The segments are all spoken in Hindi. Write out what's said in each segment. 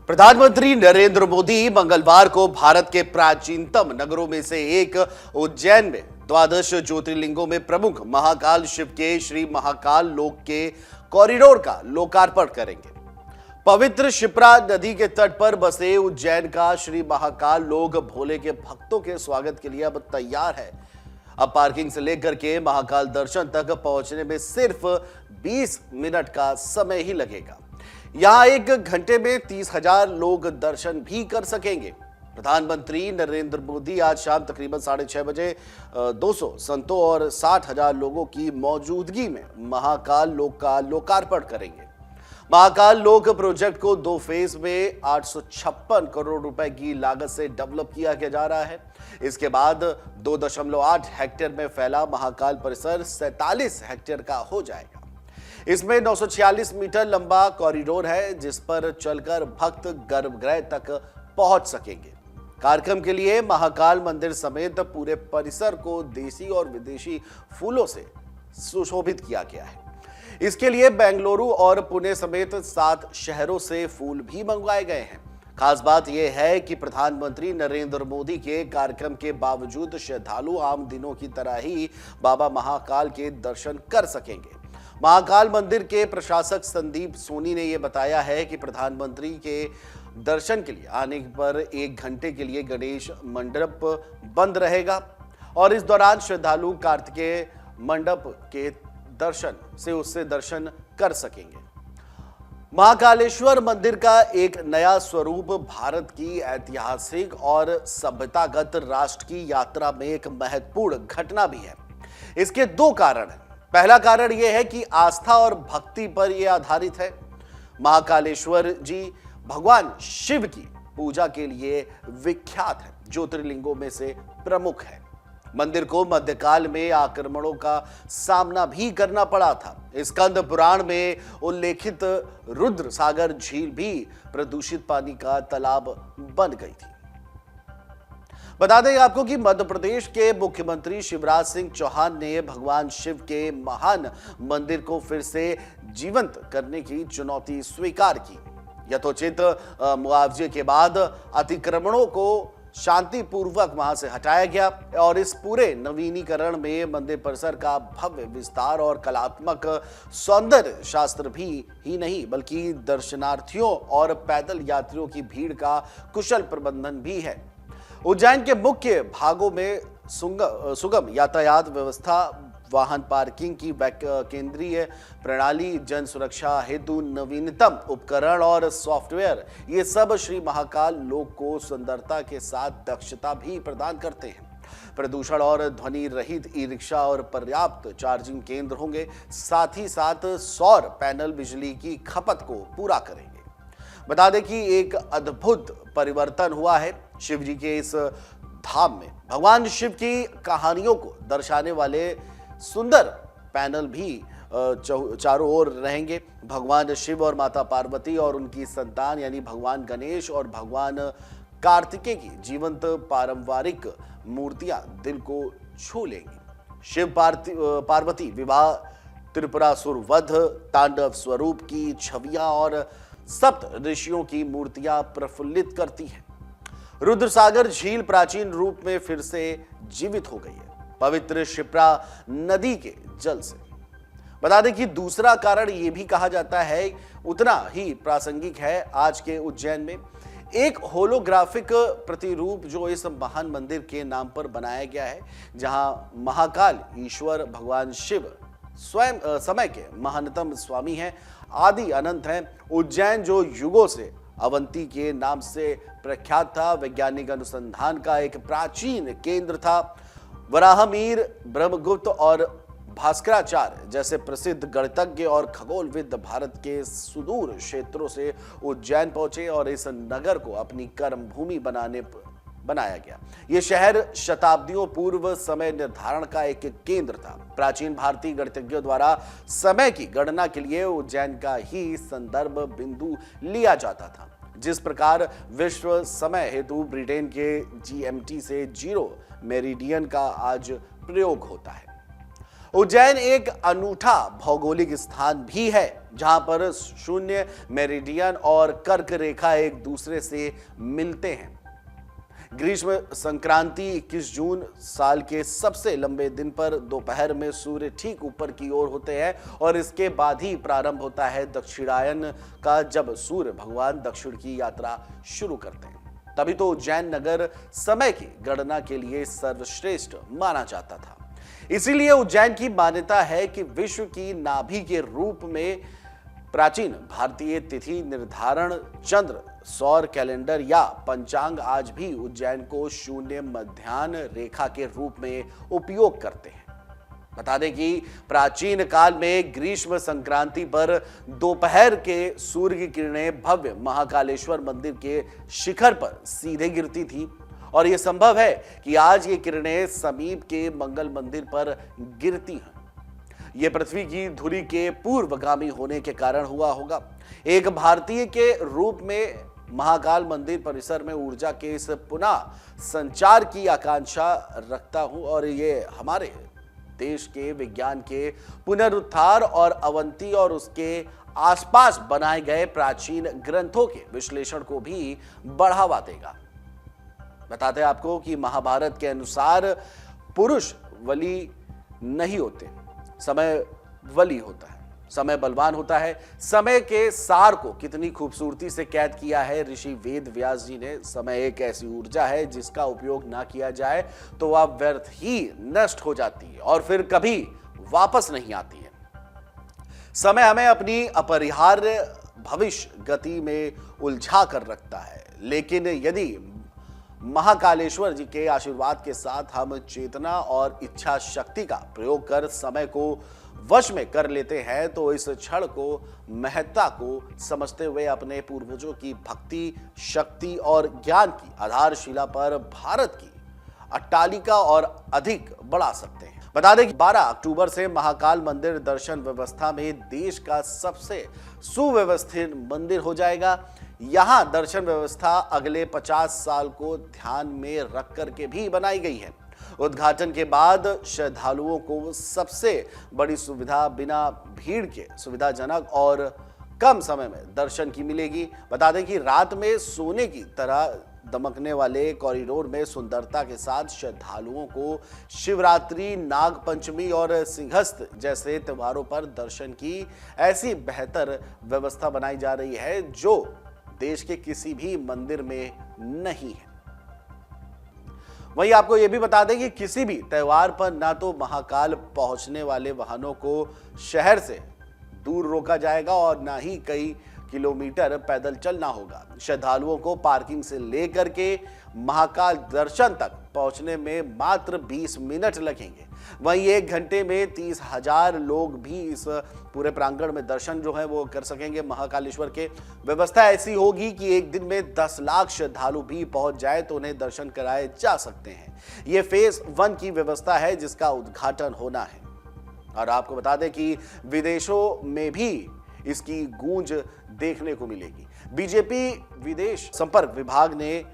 प्रधानमंत्री नरेंद्र मोदी मंगलवार को भारत के प्राचीनतम नगरों में से एक उज्जैन में द्वादश ज्योतिर्लिंगों में प्रमुख महाकाल शिव के श्री महाकाल लोक के कॉरिडोर का लोकार्पण करेंगे। पवित्र शिप्रा नदी के तट पर बसे उज्जैन का श्री महाकाल लोक भोले के भक्तों के स्वागत के लिए अब तैयार है। अब पार्किंग से लेकर के महाकाल दर्शन तक पहुंचने में सिर्फ 20 मिनट का समय ही लगेगा। यहां 1 घंटे में 30,000 लोग दर्शन भी कर सकेंगे। प्रधानमंत्री नरेंद्र मोदी आज शाम तकरीबन 6:30 बजे 200 संतों और 60,000 लोगों की मौजूदगी में महाकाल लोक का लोकार्पण करेंगे। महाकाल लोक प्रोजेक्ट को 2 फेज में 856 करोड़ रुपए की लागत से डेवलप किया जा रहा है। इसके बाद 2.8 हेक्टेयर में फैला महाकाल परिसर 47 हेक्टेयर का हो जाएगा। इसमें 946 मीटर लंबा कॉरिडोर है, जिस पर चलकर भक्त गर्भगृह तक पहुंच सकेंगे। कार्यक्रम के लिए महाकाल मंदिर समेत पूरे परिसर को देसी और विदेशी फूलों से सुशोभित किया गया है। इसके लिए बेंगलुरु और पुणे समेत 7 शहरों से फूल भी मंगवाए गए हैं। खास बात यह है कि प्रधानमंत्री नरेंद्र मोदी के कार्यक्रम के बावजूद श्रद्धालु आम दिनों की तरह ही बाबा महाकाल के दर्शन कर सकेंगे। महाकाल मंदिर के प्रशासक संदीप सोनी ने यह बताया है कि प्रधानमंत्री के दर्शन के लिए आने पर 1 घंटे के लिए गणेश मंडप बंद रहेगा और इस दौरान श्रद्धालु कार्तिकेय मंडप के उससे दर्शन कर सकेंगे। महाकालेश्वर मंदिर का एक नया स्वरूप भारत की ऐतिहासिक और सभ्यतागत राष्ट्र की यात्रा में एक महत्वपूर्ण घटना भी है। इसके 2 कारण हैं। पहला कारण यह है कि आस्था और भक्ति पर यह आधारित है। महाकालेश्वर जी भगवान शिव की पूजा के लिए विख्यात है, ज्योतिर्लिंगों में से प्रमुख है। मंदिर को मध्यकाल में आक्रमणों का सामना भी करना पड़ा था। स्कंद पुराण में उल्लेखित रुद्र सागर झील भी प्रदूषित पानी का तालाब बन गई थी। बता दें आपको कि मध्य प्रदेश के मुख्यमंत्री शिवराज सिंह चौहान ने भगवान शिव के महान मंदिर को फिर से जीवंत करने की चुनौती स्वीकार की। यथोचित मुआवजे के बाद अतिक्रमणों को शांतिपूर्वक वहां से हटाया गया और इस पूरे नवीनीकरण में मंदिर परिसर का भव्य विस्तार और कलात्मक सौंदर्य शास्त्र भी ही नहीं बल्कि दर्शनार्थियों और पैदल यात्रियों की भीड़ का कुशल प्रबंधन भी है। उज्जैन के मुख्य भागों में सुगम यातायात व्यवस्था, वाहन पार्किंग की केंद्रीय प्रणाली, जन सुरक्षा हेतु नवीनतम उपकरण और सॉफ्टवेयर, ये सब श्री महाकाल लोक को सुंदरता के साथ दक्षता भी प्रदान करते हैं। प्रदूषण और ध्वनि रहित ई-रिक्शा और पर्याप्त चार्जिंग केंद्र होंगे। साथ ही साथ सौर पैनल बिजली की खपत को पूरा करेंगे। बता दें कि एक अद्भुत परिवर्तन हुआ है। शिव जी के इस धाम में भगवान शिव की कहानियों को दर्शाने वाले सुंदर पैनल भी चारों ओर रहेंगे। भगवान शिव और माता पार्वती और उनकी संतान यानी भगवान गणेश और भगवान कार्तिकेय की जीवंत पारंपरिक मूर्तियां दिल को छू लेंगी। शिव पार्वती विवाह, त्रिपुरासुर वध, तांडव स्वरूप की छवियां और सप्त ऋषियों की मूर्तियां प्रफुल्लित करती हैं। रुद्रसागर झील प्राचीन रूप में फिर से जीवित हो गई है, पवित्र शिप्रा नदी के जल से। बता दें कि दूसरा कारण यह भी कहा जाता है, उतना ही प्रासंगिक है आज के उज्जैन में एक होलोग्राफिक प्रतिरूप जो इस महान मंदिर के नाम पर बनाया गया है, जहां महाकाल ईश्वर भगवान शिव स्वयं समय के महानतम स्वामी हैं, आदि अनंत हैं। उज्जैन जो युगों से अवंती के नाम से प्रख्यात था, वैज्ञानिक अनुसंधान का एक प्राचीन केंद्र था। वराहमिहिर, ब्रह्मगुप्त और भास्कराचार्य जैसे प्रसिद्ध गणितज्ञ और खगोलविद भारत के सुदूर क्षेत्रों से उज्जैन पहुंचे और इस नगर को अपनी कर्म भूमि बनाया गया। यह शहर शताब्दियों पूर्व समय निर्धारण का एक केंद्र था। प्राचीन भारतीय गणितज्ञों द्वारा समय की गणना के लिए उज्जैन का ही संदर्भ बिंदु लिया जाता था। जिस प्रकार विश्व समय हेतु ब्रिटेन के GMT से 0 मेरिडियन का आज प्रयोग होता है। उज्जैन एक अनूठा भौगोलिक स्थान भी है जहां पर शून्य, मेरिडियन और कर्क रेखा एक दूसरे से मिलते हैं। ग्रीष्म संक्रांति 21 जून साल के सबसे लंबे दिन पर दोपहर में सूर्य ठीक ऊपर की ओर होते हैं और इसके बाद ही प्रारंभ होता है दक्षिणायन का, जब सूर्य भगवान दक्षिण की यात्रा शुरू करते हैं। तभी तो उज्जैन नगर समय की गणना के लिए सर्वश्रेष्ठ माना जाता था। इसीलिए उज्जैन की मान्यता है कि विश्व की नाभि के रूप में प्राचीन भारतीय तिथि निर्धारण चंद्र, सौर कैलेंडर या पंचांग आज भी उज्जैन को शून्य मध्याह्न रेखा के रूप में उपयोग करते हैं। बता दें कि प्राचीन काल में ग्रीष्म संक्रांति पर दोपहर के सूर्य की किरणें भव्य महाकालेश्वर मंदिर के शिखर पर सीधे गिरती थी और यह संभव है कि आज ये किरणें समीप के मंगल मंदिर पर गिरती हैं। यह पृथ्वी की धुरी के पूर्वगामी होने के कारण हुआ होगा। एक भारतीय के रूप में महाकाल मंदिर परिसर में ऊर्जा के इस पुनः संचार की आकांक्षा रखता हूं और ये हमारे देश के विज्ञान के पुनरुत्थान और अवंती और उसके आसपास बनाए गए प्राचीन ग्रंथों के विश्लेषण को भी बढ़ावा देगा। बताते हैं आपको कि महाभारत के अनुसार पुरुष बली नहीं होते, समय बली होता है, समय बलवान होता है। समय के सार को कितनी खूबसूरती से कैद किया है ऋषि वेद व्यास जी ने। समय एक ऐसी ऊर्जा है जिसका उपयोग ना किया जाए तो वह व्यर्थ ही नष्ट हो जाती है और फिर कभी वापस नहीं आती है। समय हमें अपनी अपरिहार्य भविष्य गति में उलझा कर रखता है, लेकिन यदि महाकालेश्वर जी के आशीर्वाद के साथ हम चेतना और इच्छा शक्ति का प्रयोग कर समय को वश में कर लेते हैं तो इस क्षण को महत्ता को समझते हुए अपने पूर्वजों की भक्ति, शक्ति और ज्ञान की आधारशिला पर भारत की अट्टालिका और अधिक बढ़ा सकते हैं। बता दें कि 12 अक्टूबर से महाकाल मंदिर दर्शन व्यवस्था में देश का सबसे सुव्यवस्थित मंदिर हो जाएगा। यहां दर्शन व्यवस्था अगले 50 साल को ध्यान में रख करके भी बनाई गई है। उद्घाटन के बाद श्रद्धालुओं को सबसे बड़ी सुविधा बिना भीड़ के सुविधाजनक और कम समय में दर्शन की मिलेगी। बता दें कि रात में सोने की तरह दमकने वाले कॉरिडोर में सुंदरता के साथ श्रद्धालुओं को शिवरात्रि, नाग पंचमी और सिंहस्थ जैसे त्योहारों पर दर्शन की ऐसी बेहतर व्यवस्था बनाई जा रही है जो देश के किसी भी मंदिर में नहीं है। वहीं आपको यह भी बता दें कि किसी भी त्योहार पर ना तो महाकाल पहुंचने वाले वाहनों को शहर से दूर रोका जाएगा और ना ही कई किलोमीटर पैदल चलना होगा। श्रद्धालुओं को पार्किंग से लेकर के महाकाल दर्शन तक पहुंचने में मात्र 20 मिनट लगेंगे। वहीं 1 घंटे में 30,000 लोग भी इस पूरे प्रांगण में दर्शन जो है वो कर सकेंगे महाकालेश्वर के। व्यवस्था ऐसी होगी कि एक दिन में 10 लाख श्रद्धालु भी पहुंच जाए तो उन्हें दर्शन कराए जा सकते हैं। ये फेज 1 की व्यवस्था है जिसका उद्घाटन होना है। और आपको बता दें कि विदेशों में भी इसकी गूंज देखने को मिलेगी। बीजेपी विदेश संपर्क विभाग ने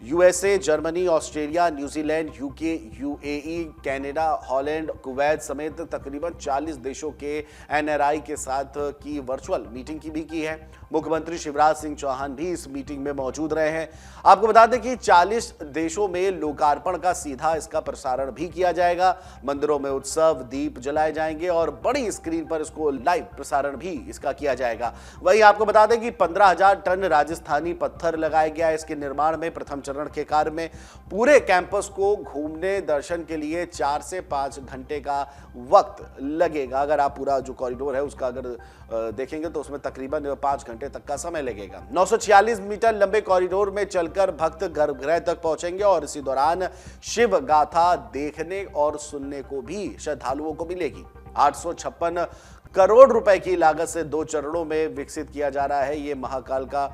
USA, Germany, Australia, New Zealand, UK, UAE, Canada, Holland, Kuwait समेत तकरीबन 40 देशों के एनआरआई के साथ की वर्चुअल मीटिंग की भी की है। मुख्यमंत्री शिवराज सिंह चौहान भी इस मीटिंग में मौजूद रहे हैं। आपको बता दें कि 40 देशों में लोकार्पण का सीधा इसका प्रसारण भी किया जाएगा। मंदिरों में उत्सव, दीप जलाए जाएंगे और बड़ी स्क्रीन पर इसको लाइव प्रसारण भी इसका किया जाएगा। वहीं आपको बता दें कि 15,000 टन राजस्थानी पत्थर लगाया गया है इसके निर्माण में। प्रथम चरण के कार्य में पूरे कैंपस को घूमने दर्शन के लिए 4 से 5 घंटे का वक्त लगेगा। अगर आप पूरा जो कॉरिडोर है उसका अगर देखेंगे तो उसमें तकरीबन 5 घंटे तक का समय लगेगा। 946 मीटर लंबे कॉरिडोर में चलकर भक्त गर्भगृह तक पहुंचेंगे और इसी दौरान शिव गाथा देखने और सुनने को भी श्रद्धालुओं को मिलेगी। 856 करोड़ रुपए की लागत से 2 चरणों में विकसित किया जा रहा है। ये महाकाल का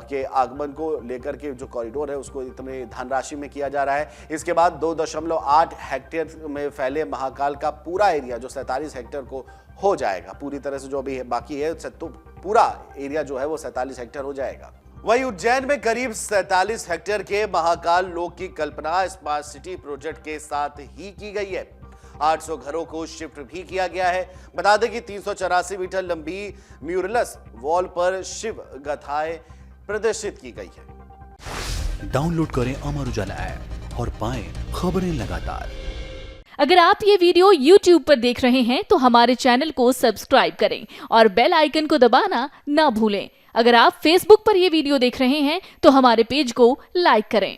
के आगमन को लेकर के जो कॉरिडोर है उसको इतने धनराशि में किया जा रहा है। इसके बाद 2.8 हेक्टेयर में फैले महाकाल का पूरा एरिया जो 47 हेक्टेयर को हो जाएगा। पूरी तरह से जो अभी बाकी है तो पूरा एरिया जो है वो 47 हेक्टेयर हो जाएगा। वहीं उज्जैन में करीब 47 हेक्टेयर के महाकाल लोक की कल्पना स्मार्ट सिटी प्रोजेक्ट के साथ ही की गई है। 800 घरों को शिफ्ट भी किया गया है। बता दें कि 384 मीटर लंबी म्यूरलस वॉल पर शिव गाथाएं प्रदर्शित की गई है। डाउनलोड करें अमर उजाला ऐप और पाएं खबरें लगातार। अगर आप ये वीडियो YouTube पर देख रहे हैं तो हमारे चैनल को सब्सक्राइब करें और बेल आइकन को दबाना ना भूलें। अगर आप Facebook पर ये वीडियो देख रहे हैं तो हमारे पेज को लाइक करें।